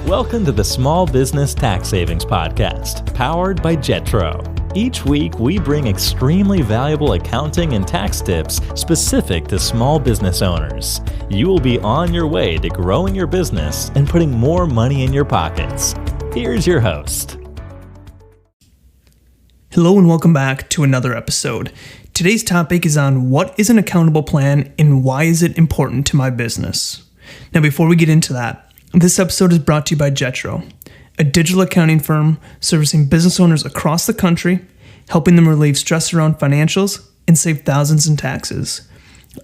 Welcome to the Small Business Tax Savings Podcast, powered by Jetro. Each week, we bring extremely valuable accounting and tax tips specific to small business owners. You will be on your way to growing your business and putting more money in your pockets. Here's your host. Hello and welcome back to another episode. Today's topic is on what is an accountable plan and why is it important to my business. Now, before we get into that, this episode is brought to you by Jetro, a digital accounting firm servicing business owners across the country, helping them relieve stress around financials and save thousands in taxes.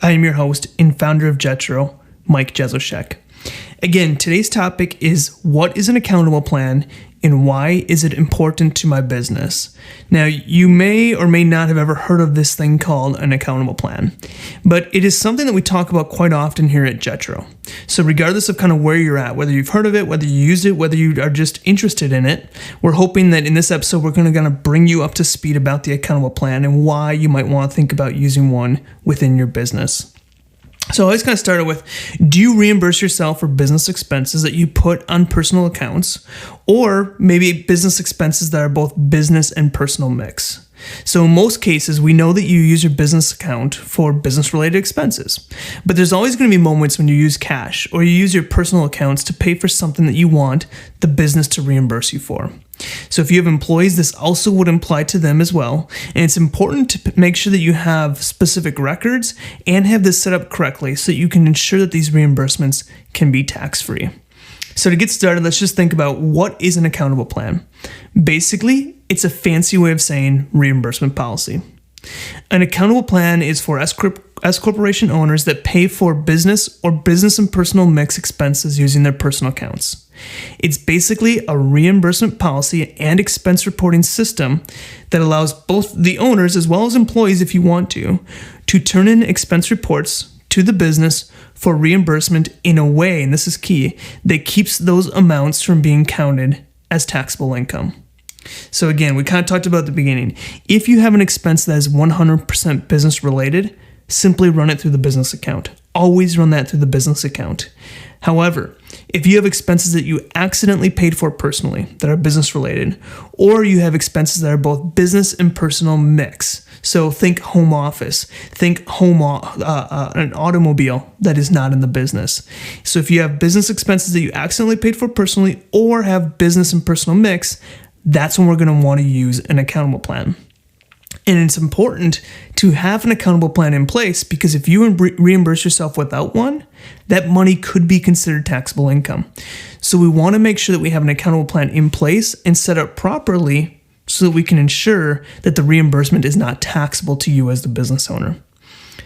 I am your host and founder of Jetro, Mike Jesowshek. Again, today's topic is what is an accountable plan and why is it important to my business? Now, you may or may not have ever heard of this thing called an accountable plan, but it is something that we talk about quite often here at Jetro. So regardless of kind of where you're at, whether you've heard of it, whether you use it, whether you are just interested in it, we're hoping that in this episode, we're going to bring you up to speed about the accountable plan and why you might want to think about using one within your business. So I always kind of started with, do you reimburse yourself for business expenses that you put on personal accounts, or maybe business expenses that are both business and personal mix? So in most cases, we know that you use your business account for business-related expenses, but there's always going to be moments when you use cash or you use your personal accounts to pay for something that you want the business to reimburse you for. So if you have employees, this also would apply to them as well. And it's important to make sure that you have specific records and have this set up correctly so that you can ensure that these reimbursements can be tax-free. So to get started, let's just think about what is an accountable plan. Basically, it's a fancy way of saying reimbursement policy. An accountable plan is for S corporation owners that pay for business or business and personal mix expenses using their personal accounts. It's basically a reimbursement policy and expense reporting system that allows both the owners as well as employees, if you want to turn in expense reports to the business for reimbursement in a way, and this is key, that keeps those amounts from being counted as taxable income. So again, we kind of talked about at the beginning. If you have an expense that is 100% business related, simply run it through the business account. Always run that through the business account. However, if you have expenses that you accidentally paid for personally that are business related, or you have expenses that are both business and personal mix, so think home office, think an automobile that is not in the business. So if you have business expenses that you accidentally paid for personally or have business and personal mix, that's when we're going to want to use an accountable plan. And it's important to have an accountable plan in place because if you reimburse yourself without one, that money could be considered taxable income. So we want to make sure that we have an accountable plan in place and set up properly so that we can ensure that the reimbursement is not taxable to you as the business owner.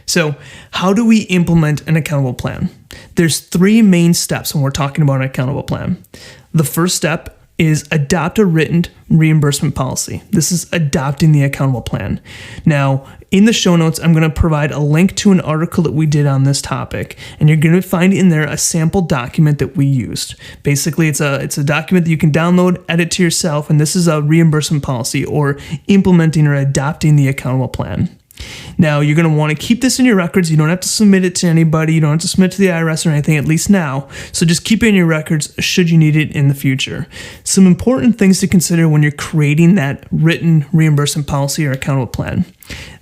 So how do we implement an accountable plan? There's three main steps when we're talking about an accountable plan. The first step is adopt a written reimbursement policy. This is adopting the accountable plan. Now, in the show notes, I'm going to provide a link to an article that we did on this topic, and you're going to find in there a sample document that we used. Basically, it's a document that you can download, edit to yourself, and this is a reimbursement policy or implementing or adopting the accountable plan. Now, you're going to want to keep this in your records. You don't have to submit it to anybody. You don't have to submit it to the IRS or anything, at least now. So just keep it in your records should you need it in the future. Some important things to consider when you're creating that written reimbursement policy or accountable plan.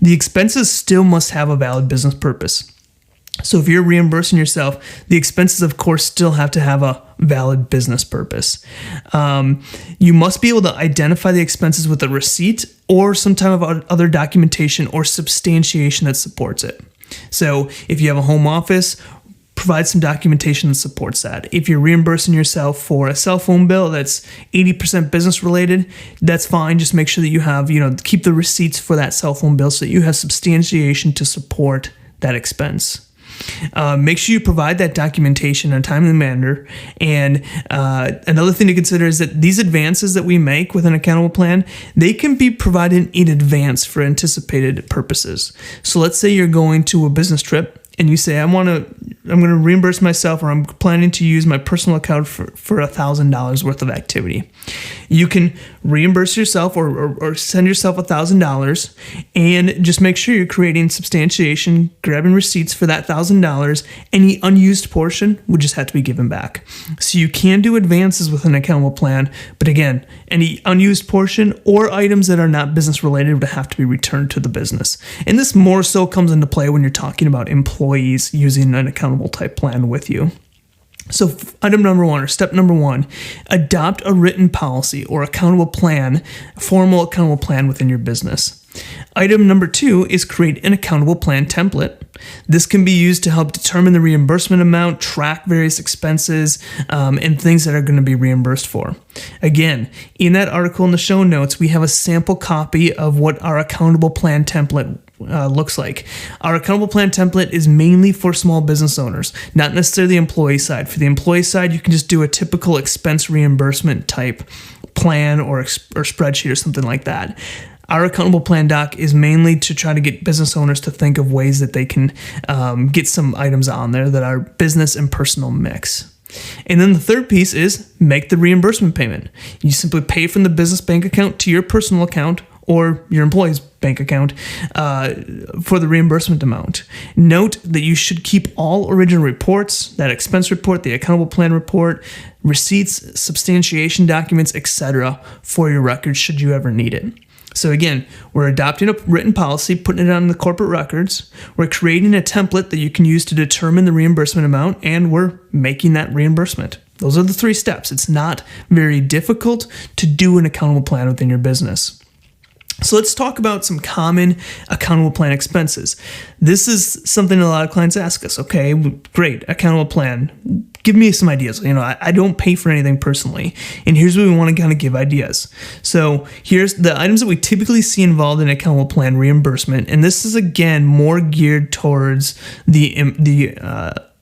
The expenses still must have a valid business purpose. So if you're reimbursing yourself, the expenses, of course, still have to have a valid business purpose. You must be able to identify the expenses with a receipt or some type of other documentation or substantiation that supports it. So if you have a home office, provide some documentation that supports that. If you're reimbursing yourself for a cell phone bill that's 80% business related, that's fine. Just make sure that you have, keep the receipts for that cell phone bill so that you have substantiation to support that expense. Make sure you provide that documentation in a timely manner. And another thing to consider is that these advances that we make with an accountable plan, they can be provided in advance for anticipated purposes. So let's say you're going to a business trip and you say, I'm going to reimburse myself, or I'm planning to use my personal account for $1,000 worth of activity. You can reimburse yourself or send yourself $1,000, and just make sure you're creating substantiation, grabbing receipts for that $1,000. Any unused portion would just have to be given back. So you can do advances with an accountable plan, but again, any unused portion or items that are not business related would have to be returned to the business. And this more so comes into play when you're talking about employees using an accountable type plan with you. So item number one, or step number one, adopt a written policy or accountable plan, formal accountable plan within your business. Item number two is create an accountable plan template. This can be used to help determine the reimbursement amount, track various expenses, and things that are going to be reimbursed for. Again, in that article in the show notes, we have a sample copy of what our accountable plan template looks like. Our accountable plan template is mainly for small business owners, not necessarily the employee side. For the employee side, you can just do a typical expense reimbursement type plan or spreadsheet or something like that. Our accountable plan doc is mainly to try to get business owners to think of ways that they can get some items on there that are business and personal mix. And then the third piece is make the reimbursement payment. You simply pay from the business bank account to your personal account or your employee's bank account for the reimbursement amount. Note that you should keep all original reports, that expense report, the accountable plan report, receipts, substantiation documents, etc. for your records should you ever need it. So again, we're adopting a written policy, putting it on the corporate records. We're creating a template that you can use to determine the reimbursement amount, and we're making that reimbursement. Those are the three steps. It's not very difficult to do an accountable plan within your business. So let's talk about some common accountable plan expenses. This is something a lot of clients ask us. Okay, great, accountable plan. Give me some ideas. I don't pay for anything personally. And here's what we want to kind of give ideas. So here's the items that we typically see involved in accountable plan reimbursement. And this is, again, more geared towards the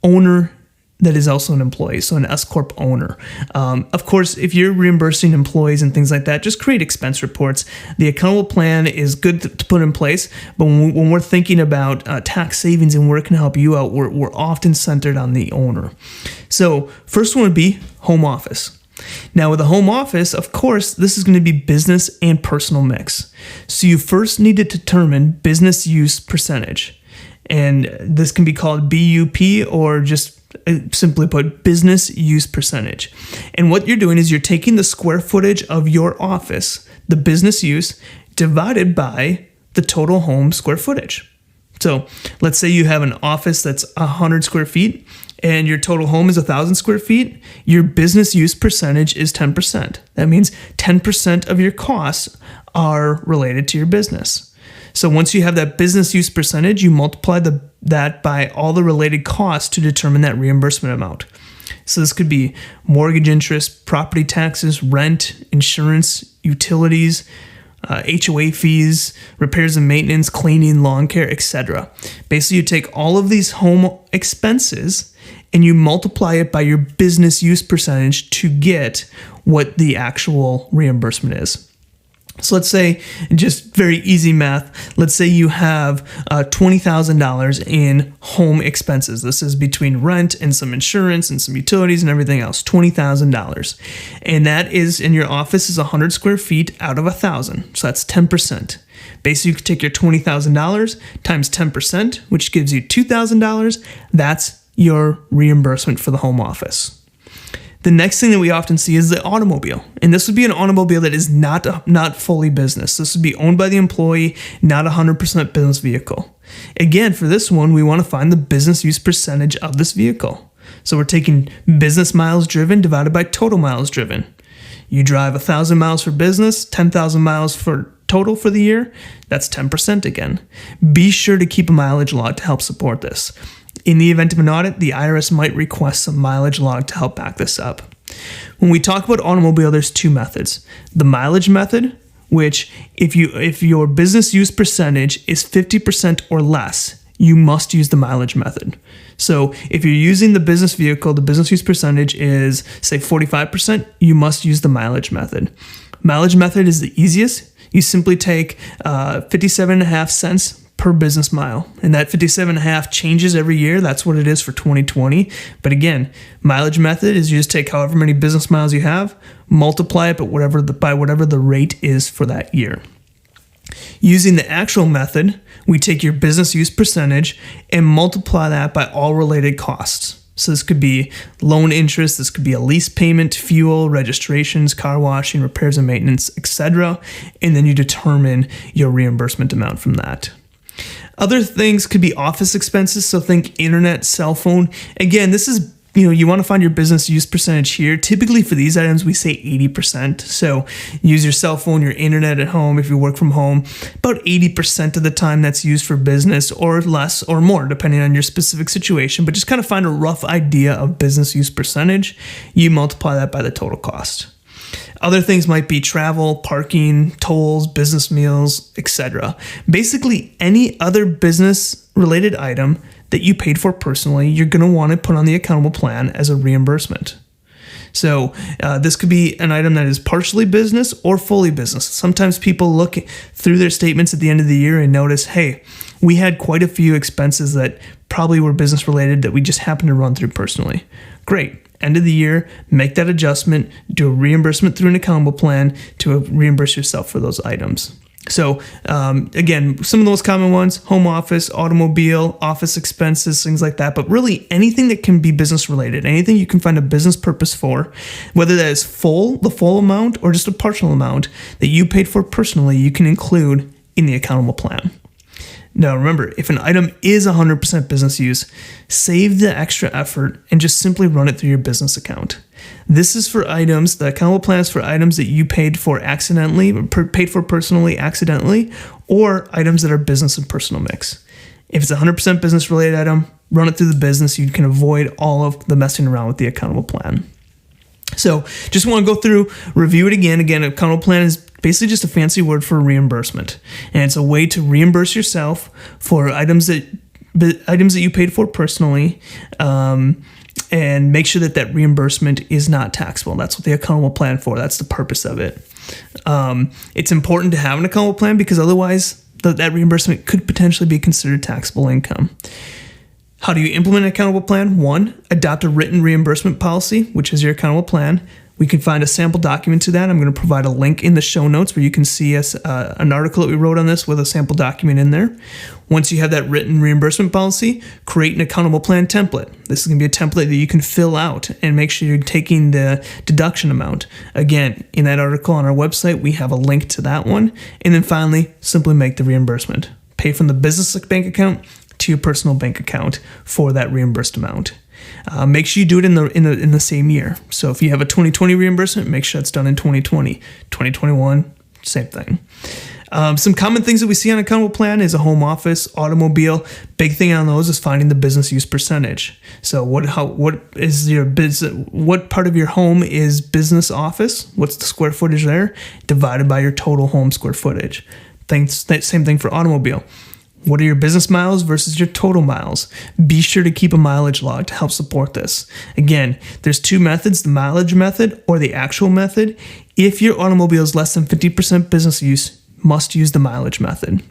owner that is also an employee, so an S-Corp owner. Of course, if you're reimbursing employees and things like that, just create expense reports. The accountable plan is good to put in place, but when we're thinking about tax savings and where it can help you out, we're often centered on the owner. So first one would be home office. Now with a home office, of course, this is going to be business and personal mix. So you first need to determine business use percentage. And this can be called BUP, or just simply put, business use percentage. And what you're doing is you're taking the square footage of your office, the business use, divided by the total home square footage. So let's say you have an office that's 100 square feet and your total home is 1,000 square feet. Your business use percentage is 10%. That means 10% of your costs are related to your business. So once you have that business use percentage, you multiply that by all the related costs to determine that reimbursement amount. So this could be mortgage interest, property taxes, rent, insurance, utilities, HOA fees, repairs and maintenance, cleaning, lawn care, etc. Basically, you take all of these home expenses and you multiply it by your business use percentage to get what the actual reimbursement is. So let's say, just very easy math, let's say you have $20,000 in home expenses. This is between rent and some insurance and some utilities and everything else, $20,000. And that is, in your office is 100 square feet out of 1,000. So that's 10%. Basically, you could take your $20,000 times 10%, which gives you $2,000. That's your reimbursement for the home office. The next thing that we often see is the automobile. And this would be an automobile that is not fully business. This would be owned by the employee, not 100% business vehicle. Again, for this one, we want to find the business use percentage of this vehicle. So we're taking business miles driven divided by total miles driven. You drive 1,000 miles for business, 10,000 miles for total for the year. That's 10% again. Be sure to keep a mileage log to help support this. In the event of an audit, the IRS might request some mileage log to help back this up. When we talk about automobile, there's two methods. The mileage method, which if your business use percentage is 50% or less, you must use the mileage method. So if you're using the business vehicle, the business use percentage is, say, 45%, you must use the mileage method. Mileage method is the easiest. You simply take 57.5 cents per business mile. And that 57.5 changes every year. That's what it is for 2020. But again, mileage method is you just take however many business miles you have, multiply it by whatever the rate is for that year. Using the actual method, we take your business use percentage and multiply that by all related costs. So this could be loan interest, this could be a lease payment, fuel, registrations, car washing, repairs and maintenance, etc. And then you determine your reimbursement amount from that. Other things could be office expenses. So think internet, cell phone. Again, this is, you want to find your business use percentage here. Typically for these items, we say 80%. So use your cell phone, your internet at home. If you work from home, about 80% of the time that's used for business, or less or more, depending on your specific situation. But just kind of find a rough idea of business use percentage. You multiply that by the total cost. Other things might be travel, parking, tolls, business meals, etc. Basically, any other business-related item that you paid for personally, you're going to want to put on the accountable plan as a reimbursement. So this could be an item that is partially business or fully business. Sometimes people look through their statements at the end of the year and notice, hey, we had quite a few expenses that probably were business related that we just happened to run through personally. Great. End of the year, make that adjustment, do a reimbursement through an accountable plan to reimburse yourself for those items. So again, some of those common ones: home office, automobile, office expenses, things like that. But really anything that can be business related, anything you can find a business purpose for, whether that is the full amount or just a partial amount that you paid for personally, you can include in the accountable plan. Now remember, if an item is 100% business use, save the extra effort and just simply run it through your business account. This is for items, the accountable plan is for items that you paid for personally accidentally, or items that are business and personal mix. If it's a 100% business related item, run it through the business. You can avoid all of the messing around with the accountable plan. So just want to go through, review it again. Again, accountable plan is basically just a fancy word for reimbursement. And it's a way to reimburse yourself for items that you paid for personally, and make sure that reimbursement is not taxable. That's what the accountable plan for. That's the purpose of it. It's important to have an accountable plan because otherwise that reimbursement could potentially be considered taxable income. How do you implement an accountable plan? 1, adopt a written reimbursement policy, which is your accountable plan. We can find a sample document to that. I'm going to provide a link in the show notes where you can see an article that we wrote on this with a sample document in there. Once you have that written reimbursement policy, create an accountable plan template. This is going to be a template that you can fill out and make sure you're taking the deduction amount. Again, in that article on our website, we have a link to that one. And then finally, simply make the reimbursement. Pay from the business bank account to your personal bank account for that reimbursed amount. Make sure you do it in the same year. So if you have a 2020 reimbursement, make sure it's done in 2020. 2021, same thing. Some common things that we see on accountable plan is a home office, automobile. Big thing on those is finding the business use percentage. So what part of your home is business office? What's the square footage there? Divided by your total home square footage. Same thing for automobile. What are your business miles versus your total miles? Be sure to keep a mileage log to help support this. Again, there's 2 methods, the mileage method or the actual method. If your automobile is less than 50% business use, must use the mileage method.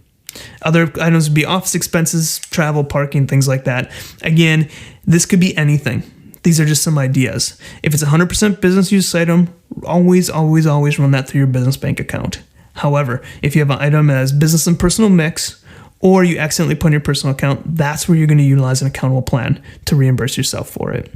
Other items would be office expenses, travel, parking, things like that. Again, this could be anything. These are just some ideas. If it's a 100% business use item, always run that through your business bank account. However, if you have an item that has business and personal mix, or you accidentally put in your personal account, that's where you're going to utilize an accountable plan to reimburse yourself for it.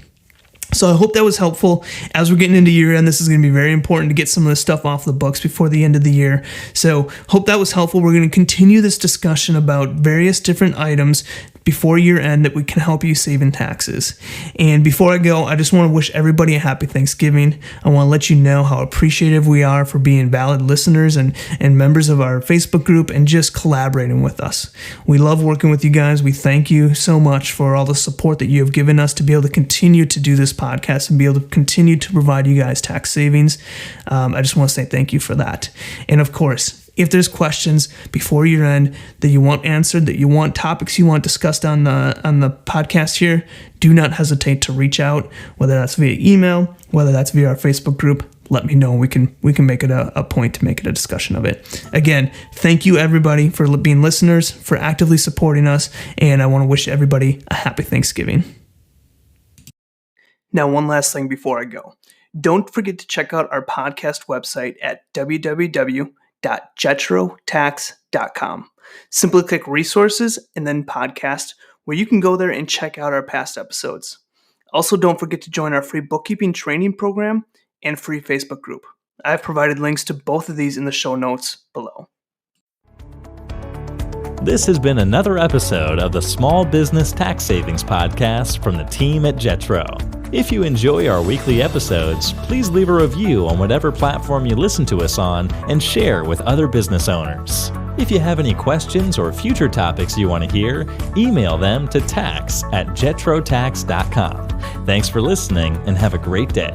So I hope that was helpful. As we're getting into year end, this is going to be very important to get some of this stuff off the books before the end of the year. So hope that was helpful. We're going to continue this discussion about various different items before year end that we can help you save in taxes. And before I go, I just want to wish everybody a happy Thanksgiving. I want to let you know how appreciative we are for being valid listeners and members of our Facebook group and just collaborating with us. We love working with you guys. We thank you so much for all the support that you have given us to be able to continue to do this podcast and be able to continue to provide you guys tax savings. I just want to say thank you for that. And of course, if there's questions before year end that you want answered, that you want topics you want discussed on the podcast here, do not hesitate to reach out, whether that's via email, whether that's via our Facebook group. let me know. We can make it a point to make it a discussion of it. Again, thank you everybody for being listeners, for actively supporting us, and I want to wish everybody a happy Thanksgiving. Now, one last thing before I go. Don't forget to check out our podcast website at www.jetrotax.com. Simply click resources and then podcast, where you can go there and check out our past episodes. Also, don't forget to join our free bookkeeping training program and free Facebook group. I've provided links to both of these in the show notes below. This has been another episode of the Small Business Tax Savings Podcast from the team at Jetro. If you enjoy our weekly episodes, please leave a review on whatever platform you listen to us on and share with other business owners. If you have any questions or future topics you want to hear, email them to tax@jetrotax.com. Thanks for listening and have a great day.